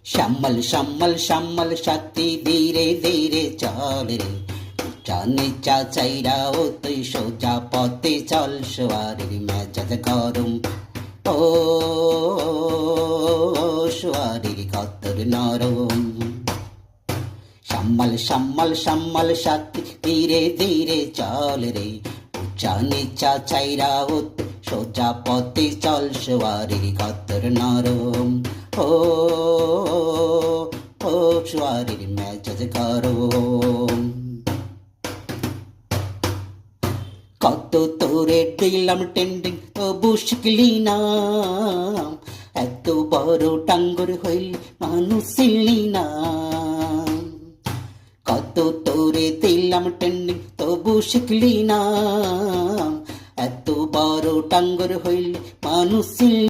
শ্যামল শ্যামল শ্যামল সাথী ধীরে ধীরে চল রে, জানে চা চাইরা ও তুই সোজা পথে চল, সোয়ারের মেজাজ গরম ও সোয়ারের কতর নরম। শ্যামল শ্যামল শ্যামল সাথী ধীরে ধীরে চল রে, জানে চা চাইরা ও তুই সোজা পথে চল, সোয়ারের কতর নরম ও সোয়ারের মেজাজ গরম। কত তোরে দিলাম টেন্ডিং তবু শিখলি না, এত বড় টাঙ্গর হইল মানুষ চিনলি না। কত তোরে দিলাম টেন্ডিং তবু শিখলি না, এত বড় টাঙ্গর হইল মানুষ চিনলি